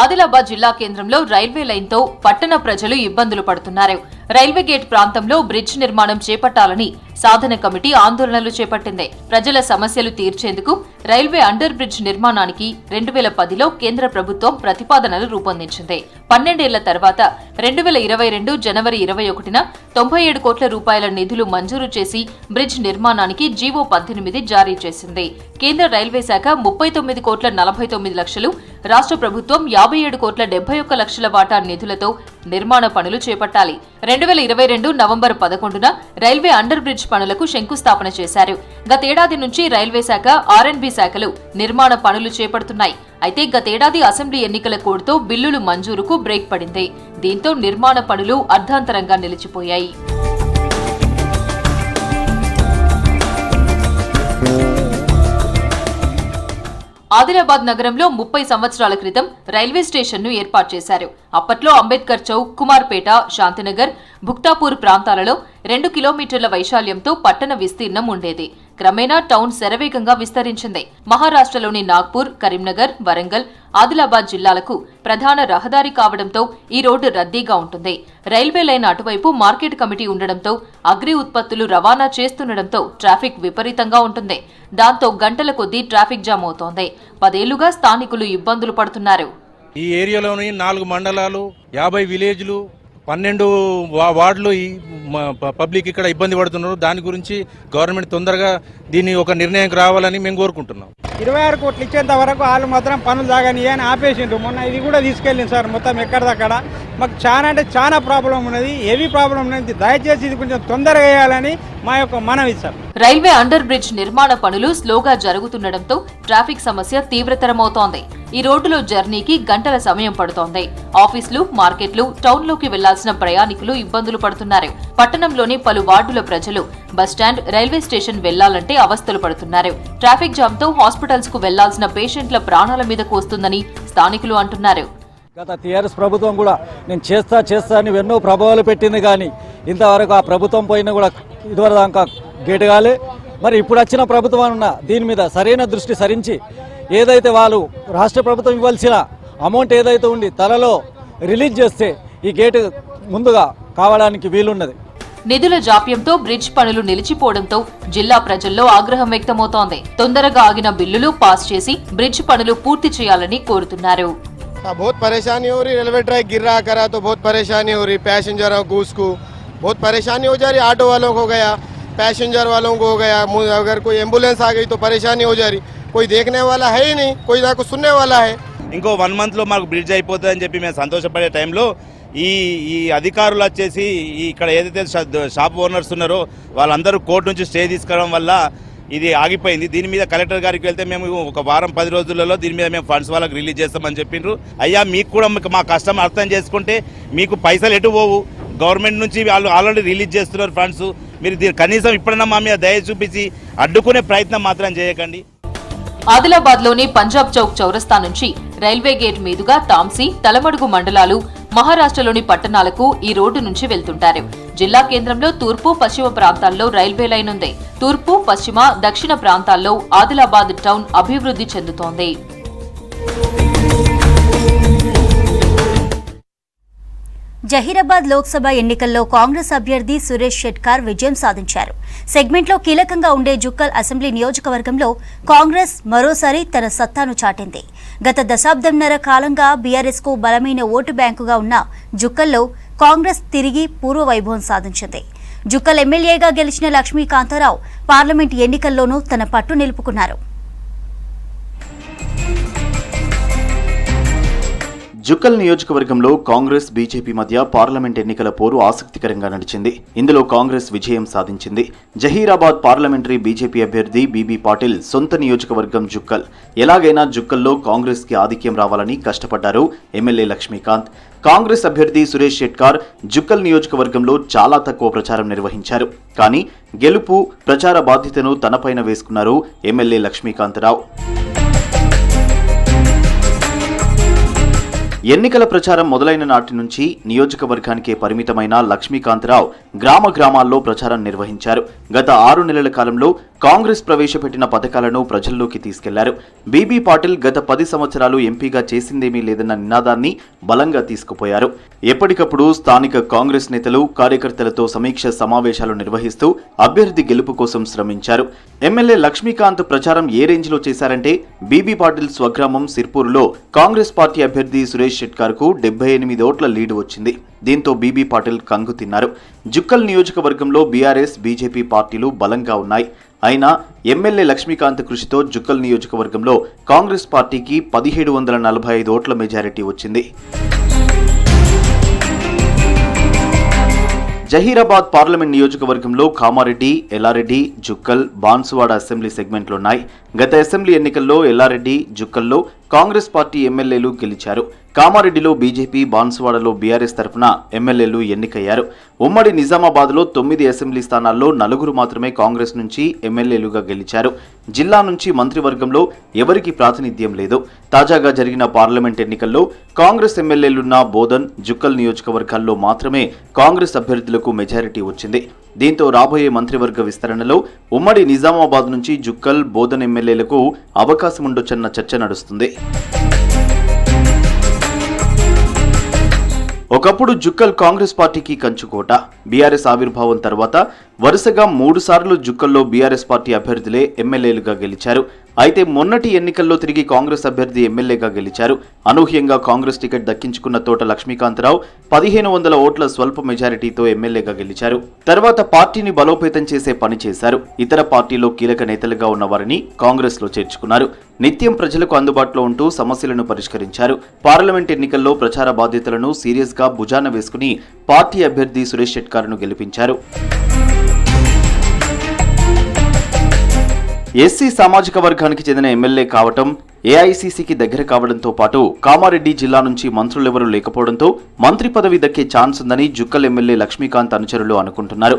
S5: ఆదిలాబాద్ జిల్లా కేంద్రంలో రైల్వే లైన్తో పట్టణ ప్రజలు ఇబ్బందులు పడుతున్నారు. రైల్వే గేట్ ప్రాంతంలో బ్రిడ్జ్ నిర్మాణం చేపట్టాలని సాధన కమిటీ ఆందోళనలు చేపట్టింది. ప్రజల సమస్యలు తీర్చేందుకు రైల్వే అండర్ బ్రిడ్జ్ నిర్మాణానికి 2010లో కేంద్ర ప్రభుత్వం ప్రతిపాదనలు రూపొందించింది. 12 ఏళ్ల తర్వాత 2022 జనవరి 21న 97 కోట్ల రూపాయల నిధులు మంజూరు చేసి బ్రిడ్జ్ నిర్మాణానికి జీవో 18 జారీ చేసింది. కేంద్ర రైల్వే శాఖ 39 కోట్ల 49 లక్షలు, రాష్ట్ర ప్రభుత్వం 57 కోట్ల 71 లక్షల వాటా నిధులతో నిర్మాణ పనులు చేపట్టాలి. 2022 నవంబర్ 11న రైల్వే అండర్ బ్రిడ్జ్ పనులకు శంకుస్థాపన చేశారు. గతేడాది నుంచి రైల్వే శాఖ, R&B శాఖలు నిర్మాణ పనులు చేపడుతున్నాయి. అయితే గతేడాది అసెంబ్లీ ఎన్నికల కోడ్తో బిల్లులు మంజూరుకు బ్రేక్ పడింది. దీంతో నిర్మాణ పనులు అర్ధాంతరంగా నిలిచిపోయాయి. ఆదిలాబాద్ నగరంలో 30 సంవత్సరాల క్రితం రైల్వే స్టేషన్ను ఏర్పాటు చేశారు. అప్పట్లో అంబేద్కర్ చౌక్, కుమార్పేట, శాంతినగర్, భుక్తాపూర్ ప్రాంతాలలో 2 కిలోమీటర్ల వైశాల్యంతో పట్టణ విస్తీర్ణం ఉండేది. క్రమేణా టౌన్ శరవేగంగా విస్తరించింది. మహారాష్ట్రలోని నాగ్పూర్, కరీంనగర్, వరంగల్, ఆదిలాబాద్ జిల్లాలకు ప్రధాన రహదారి కావడంతో ఈ రోడ్డు రద్దీగా ఉంటుంది. రైల్వే లైన్ అటువైపు మార్కెట్ కమిటీ ఉండడంతో అగ్రి ఉత్పత్తులు రవాణా చేస్తుండటంతో ట్రాఫిక్ విపరీతంగా ఉంటుంది. దాంతో గంటల కొద్దీ ట్రాఫిక్ జామ్ అవుతోంది. 10 ఏళ్లుగా స్థానికులు ఇబ్బందులు పడుతున్నారు.
S7: ఈ ఏరియాలోని 4 మండలాలు, 50 విలేజ్లు, 12 వార్డులు ఈ పబ్లిక్ ఇక్కడ ఇబ్బంది పడుతున్నారు. దాని గురించి గవర్నమెంట్ తొందరగా దీన్ని ఒక నిర్ణయం రావాలని మేము కోరుకుంటున్నాం.
S8: 26 కోట్లు ఇచ్చేంత వరకు వాళ్ళు మాత్రం పనులు సాగని అని ఆపేసిండ్రు. మొన్న ఇది కూడా తీసుకెళ్ళింది సార్, మొత్తం ఎక్కడిదక్కడ. మాకు చాలా అంటే చాలా ప్రాబ్లం ఉన్నది, హెవీ ప్రాబ్లం ఉన్నది. దయచేసి ఇది కొంచెం తొందరగా వేయాలని మా యొక్క మనవి సార్.
S5: రైల్వే అండర్ బ్రిడ్జ్ నిర్మాణ పనులు స్లోగా జరుగుతుండటంతో ట్రాఫిక్ సమస్య తీవ్రతరమవుతోంది. ఈ రోడ్డులో జర్నీకి గంటల సమయం పడుతోంది. ఆఫీసులు, మార్కెట్లు, టౌన్లోకి వెళ్లాల్సిన ప్రయాణికులు ఇబ్బందులు పడుతున్నారు. పట్టణంలోని పలు వార్డుల ప్రజలు బస్టాండ్, రైల్వే స్టేషన్ వెళ్లాలంటే అవస్థలు పడుతున్నారు. ట్రాఫిక్ జామ్ తో హాస్పిటల్స్ కు వెళ్లాల్సిన పేషెంట్ల ప్రాణాల మీదకు వస్తుందని స్థానికులు అంటున్నారు.
S9: గత టీఆర్ఎస్ ప్రభుత్వం కూడా నేను చేస్తా అని ఎన్నో ప్రభావాలు పెట్టింది, కానీ ఇంతవరకు ఆ ప్రభుత్వం పోయినా కూడా ఇదివరకు దాకా గేటు కాలే. మరి ఇప్పుడు వచ్చిన ప్రభుత్వం ఉన్న దీని మీద సరైన దృష్టి సరించి ఏదైతే వాళ్ళు రాష్ట్ర ప్రభుత్వం ఇవ్వాల్సిన అమౌంట్ ఏదైతే ఉండి త్వరలో రిలీజ్ చేస్తే ఈ గేటు ముందుగా కావడానికి వీలున్నది.
S5: నిధుల జాప్యంతో బ్రిడ్జ్ పనులు నిలిచిపోవడంతో జిల్లా ప్రజల్లో ఆగ్రహం వ్యక్తమవుతోంది. తొందరగా ఆగిన బిల్లులు పాస్ చేసి బ్రిడ్జ్ పనులు పూర్తి చేయాలని కోరుతున్నారు.
S10: बहुत परेशानी हो रही, रेलवे ट्रैक गिर रहा करा तो बहुत परेशानी हो रही, पैसेंजरों को उसको बहुत परेशानी हो जा रही, ऑटो वालों को गया, पैसेंजर वालों को हो गया, अगर कोई एम्बुलेंस आ गई तो परेशानी हो जा रही. कोई देखने वाला है ही नहीं, कोई ना कुछ सुनने वाला है.
S11: ఇంకో 1 మంత్లో మాకు బ్రిడ్జ్ అయిపోతుందని చెప్పి మేము సంతోషపడే టైంలో ఈ అధికారులు వచ్చేసి ఇక్కడ ఏదైతే షాప్ ఓనర్స్ ఉన్నారో వాళ్ళందరూ కోర్టు నుంచి స్టే తీసుకోవడం వల్ల ఇది ఆగిపోయింది. దీని మీద కలెక్టర్ గారికి వెళ్తే మేము ఒక వారం 10 రోజులలో దీని మీద మేము ఫండ్స్ వాళ్ళకి రిలీజ్ చేస్తామని చెప్పిండ్రు. అయ్యా మీకు కూడా మా కష్టం అర్థం చేసుకుంటే మీకు పైసలు ఎటు పోవు, గవర్నమెంట్ నుంచి వాళ్ళు ఆల్రెడీ రిలీజ్ చేస్తున్నారు ఫండ్స్. మీరు దీని కనీసం ఇప్పుడన్నా మా మీద దయ చూపించి అడ్డుకునే ప్రయత్నం మాత్రం చేయకండి.
S5: ఆదిలాబాద్ లోని పంజాబ్ చౌక్ చౌరస్తా నుంచి రైల్వే గేట్ మీదుగా తాంసీ, తలమడుగు మండలాలు, మహారాష్ట్రలోని పట్టణాలకు ఈ రోడ్డు నుంచి వెళ్తుంటారు. జిల్లా కేంద్రంలో తూర్పు, పశ్చిమ ప్రాంతాల్లో రైల్వే లైన్ ఉంది. తూర్పు, పశ్చిమ, దక్షిణ ప్రాంతాల్లో ఆదిలాబాద్ టౌన్ అభివృద్ధి చెందుతోంది.
S1: జహీరాబాద్ లోక్సభ ఎన్నికల్లో కాంగ్రెస్ అభ్యర్థి సురేష్ షెట్కార్ విజయం సాధించారు. సెగ్మెంట్లో కీలకంగా ఉండే జుక్కల్ అసెంబ్లీ నియోజకవర్గంలో కాంగ్రెస్ మరోసారి తన సత్తాను చాటింది. గత దశాబ్దంన్నర కాలంగా బీఆర్ఎస్కు బలమైన ఓటు బ్యాంకుగా ఉన్న జుక్కల్లో కాంగ్రెస్ తిరిగి పూర్వ వైభవం సాధించింది. జుక్కల్ ఎమ్మెల్యేగా గెలిచిన లక్ష్మీకాంతారావు పార్లమెంట్ ఎన్నికల్లోనూ తన పట్టు నిలుపుకున్నారు.
S12: జుక్కల్ నియోజకవర్గంలో కాంగ్రెస్, బీజేపీ మధ్య పార్లమెంట్ ఎన్నికల పోరు ఆసక్తికరంగా నడిచింది. ఇందులో కాంగ్రెస్ విజయం సాధించింది. జహీరాబాద్ పార్లమెంటరీ బీజేపీ అభ్యర్థి బీబీ పాటిల్ సొంత నియోజకవర్గం జుక్కల్. ఎలాగైనా జుక్కల్లో కాంగ్రెస్ కి ఆధిక్యం రావాలని కష్టపడ్డారు ఎమ్మెల్యే లక్ష్మీకాంత్. కాంగ్రెస్ అభ్యర్థి సురేష్ షెట్కార్ జుక్కల్ నియోజకవర్గంలో చాలా తక్కువ ప్రచారం నిర్వహించారు. కానీ గెలుపు, ప్రచార బాధ్యతను తనపైన వేసుకున్నారు ఎమ్మెల్యే లక్ష్మీకాంతరావు. ఎన్నికల ప్రచారం మొదలైన నాటి నుంచి నియోజకవర్గానికే పరిమితమైన లక్ష్మీకాంతరావు గ్రామ గ్రామాల్లో ప్రచారం నిర్వహించారు. గత 6 నెలల కాలంలో కాంగ్రెస్ ప్రవేశపెట్టిన పథకాలను ప్రజల్లోకి తీసుకెళ్లారు. బీబీ పాటిల్ గత 10 సంవత్సరాలు ఎంపీగా చేసిందేమీ లేదన్న నినాదాన్ని బలంగా తీసుకుపోయారు. ఎప్పటికప్పుడు స్థానిక కాంగ్రెస్ నేతలు, కార్యకర్తలతో సమీక్ష సమావేశాలు నిర్వహిస్తూ అభ్యర్థి గెలుపు కోసం శ్రమించారు. ఎమ్మెల్యే లక్ష్మీకాంత్ ప్రచారం ఏ రేంజ్లో చేశారంటే బీబీ పాటిల్ స్వగ్రామం సిర్పూర్లో కాంగ్రెస్ పార్టీ అభ్యర్థి సురేష్ షెట్కార్ కు 78 ఓట్ల లీడ్ వచ్చింది. దీంతో బీబీ పాటిల్ కంగు తిన్నారు. జుక్కల్ నియోజకవర్గంలో బీఆర్ఎస్, బీజేపీ పార్టీలు బలంగా ఉన్నాయి. అయినా ఎమ్మెల్యే లక్ష్మీకాంత్ కృషితో జుక్కల్ నియోజకవర్గంలో కాంగ్రెస్ పార్టీకి 1745 ఓట్ల మెజారిటీ వచ్చింది. జహీరాబాద్ పార్లమెంట్ నియోజకవర్గంలో కామారెడ్డి, ఎల్లారెడ్డి, జుక్కల్, బాన్సువాడ అసెంబ్లీ సెగ్మెంట్లున్నాయి. గత అసెంబ్లీ ఎన్నికల్లో ఎల్లారెడ్డి, జుక్కల్లో కాంగ్రెస్ పార్టీ ఎమ్మెల్యేలు గెలిచారు. కామారెడ్డిలో బీజేపీ, బాన్సువాడలో బీఆర్ఎస్ తరఫున ఎమ్మెల్యేలు ఎన్నికయ్యారు. ఉమ్మడి నిజామాబాద్లో 9 అసెంబ్లీ స్థానాల్లో 4 మాత్రమే కాంగ్రెస్ నుంచి ఎమ్మెల్యేలుగా గెలిచారు. జిల్లా నుంచి మంత్రివర్గంలో ఎవరికి ప్రాతినిధ్యం లేదు. తాజాగా జరిగిన పార్లమెంట్ ఎన్నికల్లో కాంగ్రెస్ ఎమ్మెల్యేలున్న బోధన్, జుక్కల్ నియోజకవర్గాల్లో మాత్రమే కాంగ్రెస్ అభ్యర్థులకు మెజారిటీ వచ్చింది. దీంతో రాబోయే మంత్రివర్గ విస్తరణలో ఉమ్మడి నిజామాబాద్ నుంచి జుక్కల్, బోధన్ ఎమ్మెల్యేలకు అవకాశం ఉండొచ్చన్న చర్చ నడుస్తుంది. ఒకప్పుడు జుక్కల్ కాంగ్రెస్ పార్టీకి కంచుకోట. బీఆర్ఎస్ ఆవిర్భావం తర్వాత వరుసగా 3 సార్లు జుక్కల్లో బీఆర్ఎస్ పార్టీ అభ్యర్థులే ఎమ్మెల్యేలుగా గెలిచారు. అయితే మొన్నటి ఎన్నికల్లో తిరిగి కాంగ్రెస్ అభ్యర్థి ఎమ్మెల్యేగా గెలిచారు. అనూహ్యంగా కాంగ్రెస్ టికెట్ దక్కించుకున్న తోట లక్ష్మీకాంతరావు 1500 ఓట్ల స్వల్ప మెజారిటీతో ఎమ్మెల్యేగా గెలిచారు. తర్వాత పార్టీని బలోపేతం చేసే పని చేశారు. ఇతర పార్టీలో కీలక నేతలుగా ఉన్న వారిని కాంగ్రెస్ లో చేర్చుకున్నారు. నిత్యం ప్రజలకు అందుబాటులో ఉంటూ సమస్యలను పరిష్కరించారు. పార్లమెంట్ ఎన్నికల్లో ప్రచార బాధ్యతలను సీరియస్ గా భుజాన వేసుకుని పార్టీ అభ్యర్థి సురేష్ షెట్కార్ను గెలిపించారు. ఎస్సీ సామాజిక వర్గానికి చెందిన ఎమ్మెల్యే కావటం, ఏఐసీసీకి దగ్గర కావడంతో పాటు కామారెడ్డి జిల్లా నుంచి మంత్రులెవరూ లేకపోవడంతో మంత్రి పదవి దక్కే ఛాన్స్ ఉందని జుక్కల్ ఎమ్మెల్యే లక్ష్మీకాంత్ అనుచరులు అనుకుంటున్నారు.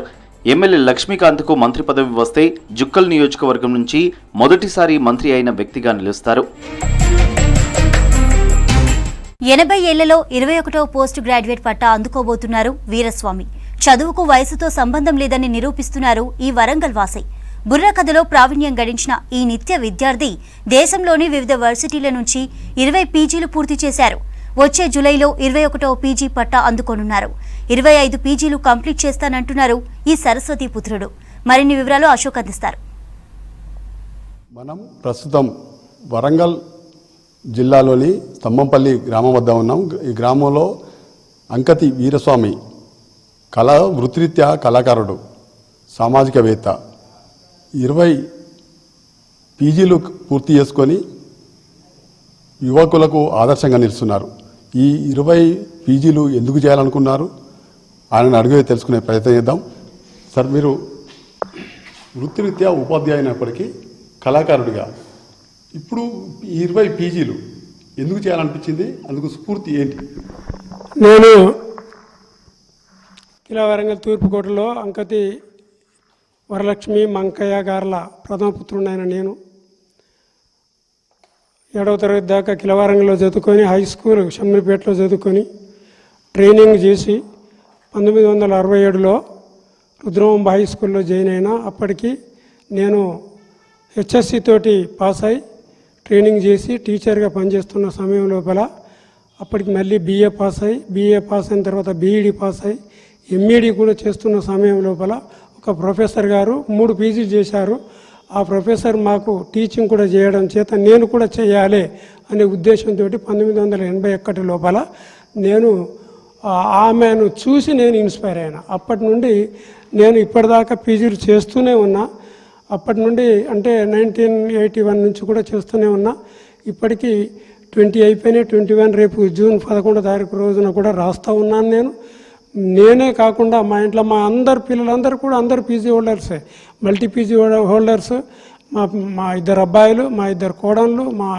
S12: ఎమ్మెల్యే లక్ష్మీకాంత్కు మంత్రి పదవి వస్తే జుక్కల్ నియోజకవర్గం నుంచి మొదటిసారి మంత్రి అయిన వ్యక్తిగా నిలుస్తారు.
S1: 80 ఏళ్లలో 21వ పోస్ట్ గ్రాడ్యుయేట్ పట్టా అందుకోబోతున్నారు వీరస్వామి. చదువుకు వయసుతో సంబంధం లేదని నిరూపిస్తున్నారు ఈ వరంగల్ వాసి. బుర్రకథలో ప్రావీణ్యం గడించిన ఈ నిత్య విద్యార్థి దేశంలోని వివిధ వర్సిటీల నుంచి 20 పీజీలు పూర్తి చేశారు. వచ్చే జూలైలో 21వ పీజీ పట్టా అందుకోనున్నారు. 25 పీజీలు కంప్లీట్ చేస్తానంటున్నారు ఈ సరస్వతి పుత్రుడు. మరిన్ని వివరాలు అశోక్ అందిస్తారు.
S13: మనం ప్రస్తుతం వరంగల్ జిల్లాలోని స్తంభంపల్లి గ్రామం వద్ద ఉన్నాం. ఈ గ్రామంలో అంకతి వీరస్వామి వృత్తిరీత్యా కళాకారుడు, సామాజికవేత్త, 20 పీజీలు పూర్తి చేసుకొని యువకులకు ఆదర్శంగా నిలుస్తున్నారు. ఈ 20 పీజీలు ఎందుకు చేయాలనుకున్నారు ఆయన అడిగే తెలుసుకునే ప్రయత్నం చేద్దాం. సార్, మీరు వృత్తిరీత్యా ఉపాధ్యాయులు అయినప్పటికీ కళాకారుడిగా ఇప్పుడు 20 పీజీలు ఎందుకు చేయాలనిపించింది? అందుకు స్ఫూర్తి ఏంటి?
S14: నేను కిలా వరంగల్ తూర్పుకోటలో అంకతి వరలక్ష్మి మంకయ్య గార్ల ప్రథమ పుత్రుడైన నేను 7వ తరగతి దాకా కిలవరంగంలో చదువుకొని హై స్కూల్ షమ్మిపేటలో చదువుకొని ట్రైనింగ్ చేసి 1967లో రుద్రమాంబ హై స్కూల్లో జాయిన్ అయినా. అప్పటికి నేను హెచ్ఎస్సి తోటి పాస్ అయి ట్రైనింగ్ చేసి టీచర్గా పనిచేస్తున్న సమయం లోపల అప్పటికి మళ్ళీ బీఏ పాస్ అయిన తర్వాత బీఈడి పాస్ అయి ఎంఈడి కూడా చేస్తున్న సమయం లోపల ఒక ప్రొఫెసర్ గారు 3 పీజీలు చేశారు. ఆ ప్రొఫెసర్ మాకు టీచింగ్ కూడా చేయడం చేత నేను కూడా చేయాలి అనే ఉద్దేశంతో 1981 లోపల నేను ఆమెను చూసి నేను ఇన్స్పైర్ అయినా. అప్పటి నుండి నేను ఇప్పటిదాకా పీజీలు చేస్తూనే ఉన్నా. అప్పటి నుండి అంటే 1981 నుంచి కూడా చేస్తూనే ఉన్నా. ఇప్పటికీ 20 అయిపోయినాయి. 21 రేపు జూన్ 11వ తారీఖు రోజున కూడా రాస్తూ ఉన్నాను. నేనే కాకుండా మా ఇంట్లో మా అందరు పిల్లలందరూ కూడా అందరు పీజీ హోల్డర్సే, మల్టీ పీజీ హోల్డర్స్. మా 2 అబ్బాయిలు, మా 2 కోడళ్ళు, మా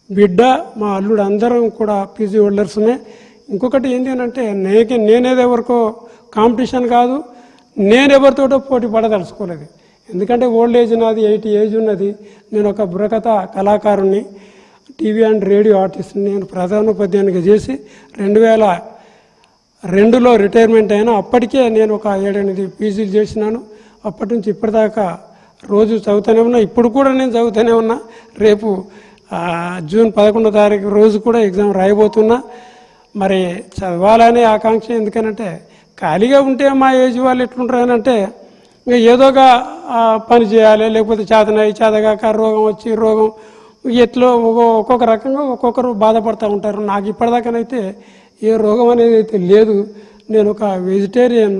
S14: బిడ్డ, మా అల్లుడు అందరం కూడా పీజీ హోల్డర్స్నే. ఇంకొకటి ఏంటి అంటే నేనేదెవరికో కాంపిటీషన్ కాదు, నేనెవరితోటో పోటీ పడదలుచుకోలేదు. ఎందుకంటే ఓల్డ్ ఏజ్ నాది 80 ఏజ్ ఉన్నది. నేను ఒక బుర్రకథ కళాకారుణ్ణి, టీవీ అండ్ రేడియో ఆర్టిస్ట్ని. నేను ప్రధానోపాధ్యాయునిగా చేసి 2002లో రిటైర్మెంట్ అయినా. అప్పటికే నేను ఒక 7-8 పీజీలు చేసినాను. అప్పటి నుంచి ఇప్పటిదాకా రోజు చదువుతూనే ఉన్నా. ఇప్పుడు కూడా నేను చదువుతూనే ఉన్నా. రేపు జూన్ 11వ తారీఖు రోజు కూడా ఎగ్జామ్ రాయబోతున్నా. మరి చదవాలనే ఆకాంక్ష. ఎందుకనంటే ఖాళీగా ఉంటే మా ఏజ్ వాళ్ళు ఎట్లుంటారనంటే ఇంకా ఏదోగా పని చేయాలి, లేకపోతే చేతగాక రోగం ఎట్లో ఒక్కొక్క రకంగా ఒక్కొక్కరు బాధపడుతూ ఉంటారు. నాకు ఇప్పటిదాకానైతే ఏ రోగం అనేది అయితే లేదు. నేను ఒక వెజిటేరియన్.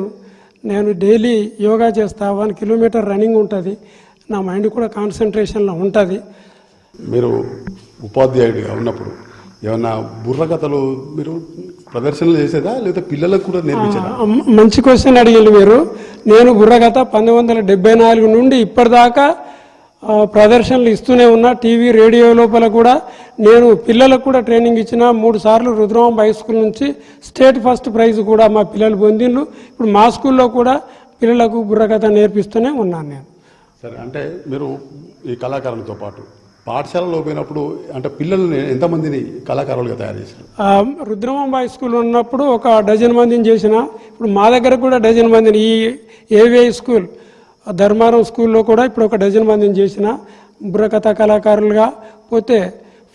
S14: నేను డైలీ యోగా చేస్తా, 1 కిలోమీటర్ రన్నింగ్ ఉంటుంది. నా మైండ్ కూడా కాన్సన్ట్రేషన్లో ఉంటుంది.
S13: మీరు ఉపాధ్యాయుడిగా ఉన్నప్పుడు ఏమన్నా బుర్రకథలు మీరు ప్రదర్శనలు చేసేదా, లేదా పిల్లలకు కూడా నేర్పించారా?
S14: మంచి క్వశ్చన్ అడిగింది మీరు. నేను బుర్రకథ 1974 నుండి ఇప్పటిదాకా ప్రదర్శనలు ఇస్తూనే ఉన్నా. టీవీ రేడియో లోపల కూడా నేను పిల్లలకు కూడా ట్రైనింగ్ ఇచ్చిన. 3 సార్లు రుద్రమాంబ హై స్కూల్ నుంచి స్టేట్ ఫస్ట్ ప్రైజ్ కూడా మా పిల్లలు పొందిండ్రు. ఇప్పుడు మా స్కూల్లో కూడా పిల్లలకు బుర్రకథ నేర్పిస్తూనే ఉన్నాను నేను.
S13: సరే, అంటే మీరు ఈ కళాకారులతో పాటు పాఠశాలలో పోయినప్పుడు అంటే పిల్లల్ని ఎంతమందిని కళాకారులుగా తయారు చేశారు?
S14: రుద్రమాంబ హై స్కూల్ ఉన్నప్పుడు ఒక 12 మందిని చేసిన. ఇప్పుడు మా దగ్గర కూడా 12 మందిని, ఈ ఏవిఐ స్కూల్ ధర్మారం స్కూల్లో కూడా ఇప్పుడు ఒక 12 మందిని చేసిన. బుర్రకథ కళాకారులుగా, పోతే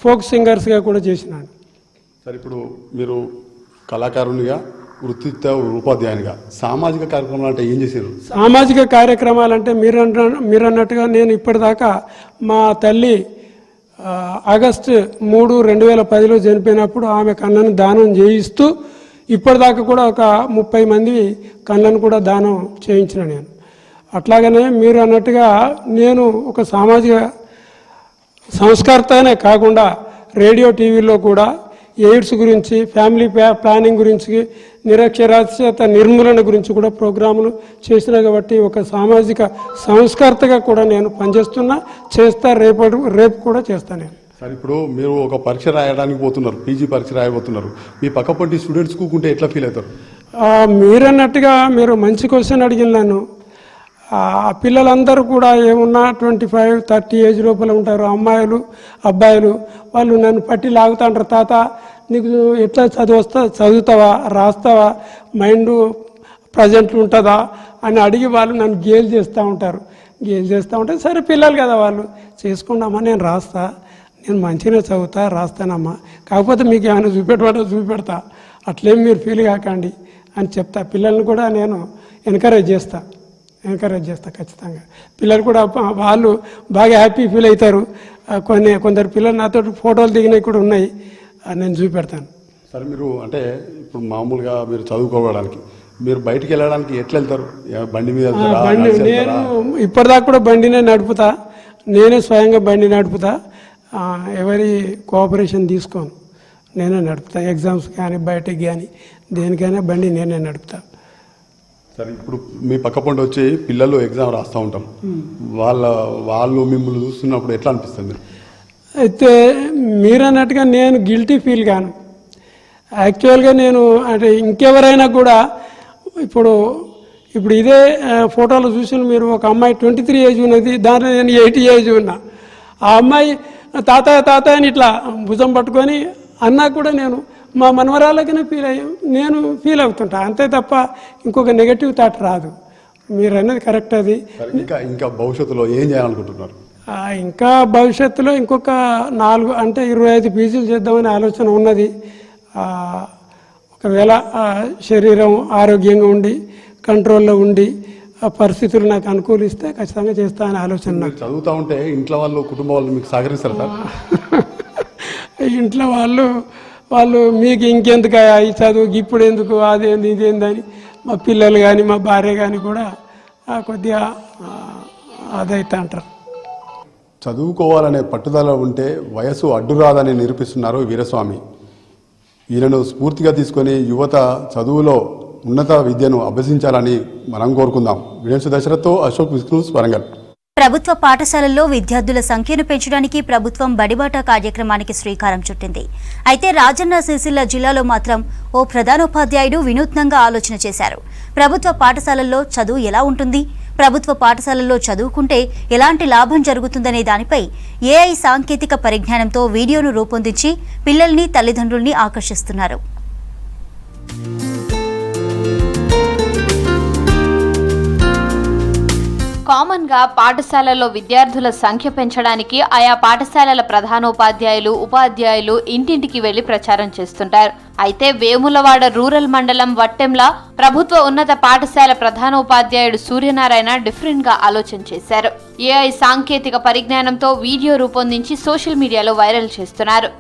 S14: ఫోక్ సింగర్స్గా కూడా చేసినాను.
S13: సరే, ఇప్పుడు మీరు కళాకారునిగా వృత్తిత్వ ఉపాధ్యాయునిగా సామాజిక కార్యక్రమాలు అంటే ఏం చేశారు?
S14: సామాజిక కార్యక్రమాలంటే మీరు అన్నట్టుగా నేను ఇప్పటిదాకా మా తల్లి ఆగస్టు 3, 2010లో చనిపోయినప్పుడు ఆమె కళ్ళను దానం చేయిస్తూ ఇప్పటిదాకా కూడా ఒక 30 మంది కళ్ళను కూడా దానం చేయించిన నేను. అట్లాగనే మీరు అన్నట్టుగా నేను ఒక సామాజిక సంస్కర్తనే కాకుండా రేడియో టీవీలో కూడా ఎయిడ్స్ గురించి, ఫ్యామిలీ ప్లానింగ్ గురించి, నిరక్షరాస్యత నిర్మూలన గురించి కూడా ప్రోగ్రాములు చేసిన కాబట్టి ఒక సామాజిక సంస్కర్తగా కూడా నేను పనిచేస్తున్నా, రేపు కూడా చేస్తాను నేను.
S13: సార్, ఇప్పుడు మీరు ఒక పరీక్ష రాయడానికి పోతున్నారు, పీజీ పరీక్ష రాయబోతున్నారు, మీ పక్కపొంటి స్టూడెంట్స్ కూకుంటే ఎట్లా ఫీల్ అవుతారు?
S14: మీరన్నట్టుగా మీరు మంచి క్వశ్చన్ అడిగిన నన్ను. ఆ పిల్లలందరూ కూడా ఏమున్నా 25, 30 ఏజ్ లోపల ఉంటారు, అమ్మాయిలు అబ్బాయిలు. వాళ్ళు నన్ను పట్టి లాగుతా ఉంటారు, తాత నీకు ఎట్లా చదువుతావా, రాస్తావా, మైండ్ ప్రజెంట్లు ఉంటుందా అని అడిగి వాళ్ళు నన్ను గేల్ చేస్తూ ఉంటారు. సరే పిల్లలు కదా వాళ్ళు చేసుకున్నామా, నేను రాస్తా, నేను మంచిగా చదువుతా, రాస్తానమ్మా, కాకపోతే మీకు ఏమైనా చూపెడతా, అట్లేం మీరు ఫీల్ కాకండి అని చెప్తా. పిల్లల్ని కూడా నేను ఎంకరేజ్ చేస్తా ఖచ్చితంగా. పిల్లలు కూడా వాళ్ళు బాగా హ్యాపీ ఫీల్ అవుతారు. కొందరు పిల్లలు నాతో ఫోటోలు దిగినవి కూడా ఉన్నాయి, నేను చూపెడతాను.
S13: సరే, మీరు అంటే ఇప్పుడు మామూలుగా మీరు చదువుకోవడానికి మీరు బయటికి వెళ్ళడానికి ఎట్లా వెళ్తారు? బండి మీద?
S14: నేను ఇప్పటిదాకా కూడా బండినే నడుపుతా, నేనే స్వయంగా బండి నడుపుతా, ఎవరి కోఆపరేషన్ తీసుకోను, నేనే నడుపుతా. ఎగ్జామ్స్ కానీ బయటకి కానీ దేనికైనా బండి నేనే నడుపుతా.
S13: సరే, ఇప్పుడు మీ పక్క పంట వచ్చి పిల్లలు ఎగ్జామ్ రాస్తూ ఉంటాం, వాళ్ళు మిమ్మల్ని చూస్తున్నప్పుడు ఎట్లా అనిపిస్తుంది?
S14: అయితే మీరు అన్నట్టుగా నేను గిల్టీ ఫీల్ కాను. యాక్చువల్గా నేను అంటే ఇంకెవరైనా కూడా ఇప్పుడు ఇదే ఫోటోలో చూసిన మీరు ఒక అమ్మాయి 23 ఏజ్ ఉన్నది, దాంట్లో నేను 80 ఏజ్ ఉన్నా. ఆ అమ్మాయి తాత అని ఇట్లా భుజం పట్టుకొని అన్నా కూడా నేను మా మనవరాలకనే నేను ఫీల్ అవుతుంటా, అంతే తప్ప ఇంకొక నెగటివ్ థాట్ రాదు. మీరు అన్నది కరెక్ట్. అది
S13: ఇంకా భవిష్యత్తులో ఏం చేయాలనుకుంటున్నారు?
S14: ఇంకా భవిష్యత్తులో ఇంకొక 4 అంటే 25 పీజీలు చేద్దామనే ఆలోచన ఉన్నది. ఒకవేళ శరీరం ఆరోగ్యంగా ఉండి కంట్రోల్లో ఉండి పరిస్థితులు నాకు అనుకూలిస్తే ఖచ్చితంగా చేస్తానని ఆలోచన.
S13: చదువుతూ ఉంటే ఇంట్లో వాళ్ళు, కుటుంబ వాళ్ళు మీకు సహకరిస్తారు సార్?
S14: ఇంట్లో వాళ్ళు మీకు ఇంకెందుకు ఈ చదువు, ఇప్పుడు ఎందుకు, అదేంది ఇదేందని మా పిల్లలు కానీ మా భార్య కానీ కూడా కొద్దిగా అదైతే అంటారు.
S13: చదువుకోవాలనే పట్టుదల ఉంటే వయసు అడ్డురాదని నిరూపిస్తున్నారు వీరస్వామి. ఈయనను స్ఫూర్తిగా తీసుకొని యువత చదువులో ఉన్నత విద్యను అభ్యసించాలని మనం కోరుకుందాం. వీరేశు దశరథ్తో అశోక్ విష్ణు, వరంగల్.
S1: ప్రభుత్వ పాఠశాలల్లో విద్యార్థుల సంఖ్యను పెంచడానికి ప్రభుత్వం బడిబాట కార్యక్రమానికి శ్రీకారం చుట్టింది. అయితే రాజన్న సిరిసిల్ల జిల్లాలో మాత్రం ఓ ప్రధానోపాధ్యాయుడు వినూత్నంగా ఆలోచన చేశారు. ప్రభుత్వ పాఠశాలల్లో చదువు ఎలా ఉంటుంది, ప్రభుత్వ పాఠశాలల్లో చదువుకుంటే ఎలాంటి లాభం జరుగుతుందనే దానిపై ఏఐ సాంకేతిక పరిజ్ఞానంతో వీడియోను రూపొందించి పిల్లల్ని, తల్లిదండ్రుల్ని ఆకర్షిస్తున్నారు.
S4: కామన్ గా పాఠశాలల్లో విద్యార్థుల సంఖ్య పెంచడానికి ఆయా పాఠశాలల ప్రధానోపాధ్యాయులు, ఉపాధ్యాయులు ఇంటింటికి వెళ్లి ప్రచారం చేస్తుంటారు. అయితే వేములవాడ రూరల్ మండలం వట్టెంల ప్రభుత్వ ఉన్నత పాఠశాల ప్రధానోపాధ్యాయుడు సూర్యనారాయణ డిఫరెంట్ గా ఆలోచన చేశారు. ఏఐ సాంకేతిక పరిజ్ఞానంతో వీడియో రూపొందించి సోషల్ మీడియాలో వైరల్ చేస్తున్నారు.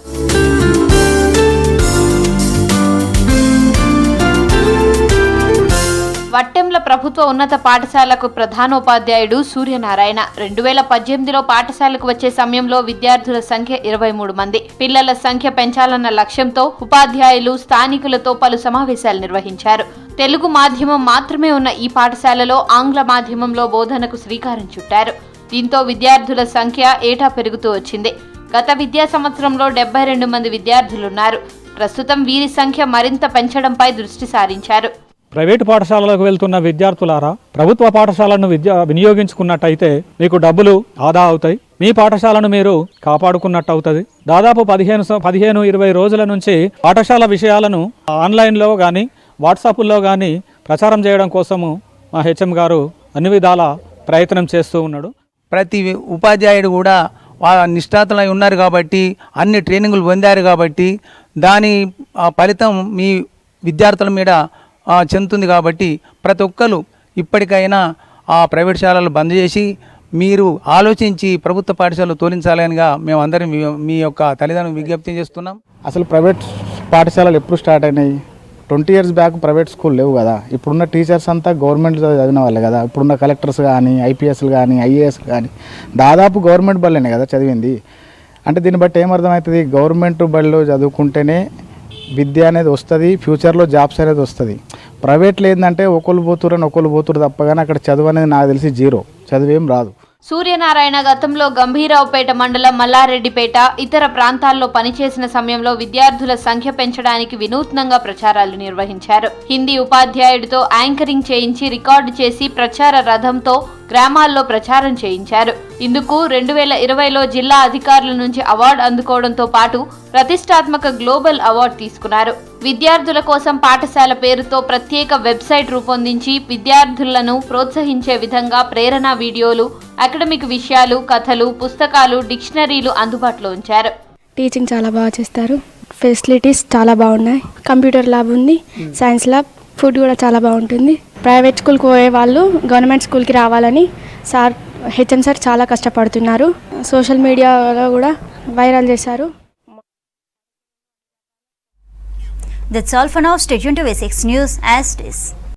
S4: వట్టెంల ప్రభుత్వ ఉన్నత పాఠశాలకు ప్రధానోపాధ్యాయుడు సూర్యనారాయణ 2018లో పాఠశాలకు వచ్చే సమయంలో విద్యార్థుల సంఖ్య 23 మంది. పిల్లల సంఖ్య పెంచాలన్న లక్ష్యంతో ఉపాధ్యాయులు, స్థానికులతో పలు సమావేశాలు నిర్వహించారు. తెలుగు మాధ్యమం మాత్రమే ఉన్న ఈ పాఠశాలలో ఆంగ్ల మాధ్యమంలో బోధనకు శ్రీకారం చుట్టారు. దీంతో విద్యార్థుల సంఖ్య ఏటా పెరుగుతూ వచ్చింది. గత విద్యా సంవత్సరంలో 72 మంది విద్యార్థులున్నారు. ప్రస్తుతం వీరి సంఖ్య మరింత పెంచడంపై దృష్టి సారించారు.
S15: ప్రైవేటు పాఠశాలలకు వెళ్తున్న విద్యార్థులారా, ప్రభుత్వ పాఠశాలను వినియోగించుకున్నట్టయితే మీకు డబ్బులు ఆదా అవుతాయి, మీ పాఠశాలను మీరు కాపాడుకున్నట్టు అవుతుంది. దాదాపు 15-20 రోజుల నుంచి పాఠశాల విషయాలను ఆన్లైన్లో కానీ వాట్సాప్లో కానీ ప్రచారం చేయడం కోసము మా హెచ్ఎం గారు అన్ని విధాల ప్రయత్నం చేస్తూ ఉన్నాడు.
S16: ప్రతి ఉపాధ్యాయుడు కూడా నిష్ణాతులై ఉన్నారు కాబట్టి, అన్ని ట్రైనింగులు పొందారు కాబట్టి దాని ఫలితం మీ విద్యార్థుల మీద చెందుతుంది కాబట్టి ప్రతి ఒక్కరు ఇప్పటికైనా ఆ ప్రైవేట్ శాలలు బంద్ చేసి మీరు ఆలోచించి ప్రభుత్వ పాఠశాలలు తోలించాలనిగా మేమందరం మీ యొక్క తల్లిదండ్రులు విజ్ఞప్తి చేస్తున్నాం.
S17: అసలు ప్రైవేట్ పాఠశాలలు ఎప్పుడు స్టార్ట్ అయినాయి? 20 years బ్యాక్ ప్రైవేట్ స్కూల్ లేవు కదా. ఇప్పుడున్న టీచర్స్ అంతా గవర్నమెంట్ చదివిన వాళ్ళే కదా. ఇప్పుడున్న కలెక్టర్స్ కానీ, ఐపీఎస్లు కానీ, ఐఏఎస్లు కానీ దాదాపు గవర్నమెంట్ బళ్ళనే కదా చదివింది. అంటే దీన్ని బట్టి ఏమర్థమవుతుంది? గవర్నమెంట్ బడిలో చదువుకుంటేనే విద్య అనేది వస్తుంది, ఫ్యూచర్లో జాబ్స్ అనేది వస్తుంది. ప్రైవేట్లో ఏంటంటే ఒకళ్ళు పోతురు తప్పగానే అక్కడ చదువు అనేది నాకు తెలిసి జీరో, చదువేం రాదు.
S4: సూర్యనారాయణ గతంలో గంభీరావుపేట మండలం మల్లారెడ్డిపేట ఇతర ప్రాంతాల్లో పనిచేసిన సమయంలో విద్యార్థుల సంఖ్య పెంచడానికి వినూత్నంగా ప్రచారాలు నిర్వహించారు. హిందీ ఉపాధ్యాయుడితో యాంకరింగ్ చేయించి రికార్డు చేసి ప్రచార రథంతో గ్రామాల్లో ప్రచారం చేయించారు. ఇందుకు 2020లో జిల్లా అధికారుల నుంచి అవార్డు అందుకోవడంతో పాటు ప్రతిష్టాత్మక గ్లోబల్ అవార్డు తీసుకున్నారు. విద్యార్థుల కోసం పాఠశాల పేరుతో ప్రత్యేక వెబ్సైట్ రూపొందించి విద్యార్థులను ప్రోత్సహించే విధంగా ప్రేరణ వీడియోలు, అకాడమిక్ విషయాలు, కథలు, పుస్తకాలు, డిక్షనరీలు అందుబాటులో ఉంచారు.
S18: టీచింగ్ చాలా బాగా చేస్తారు, ఫెసిలిటీస్ చాలా బాగున్నాయి, కంప్యూటర్ ల్యాబ్ ఉంది, సైన్స్ ల్యాబ్, ఫుడ్ కూడా చాలా బాగుంటుంది. ప్రైవేట్ స్కూల్కి పోయే వాళ్ళు గవర్నమెంట్ స్కూల్కి రావాలని హెచ్ఎం సార్ చాలా కష్టపడుతున్నారు. సోషల్ మీడియాలో కూడా వైరల్ చేశారు.
S1: That's all for now. Stay tuned to V6 News as it is.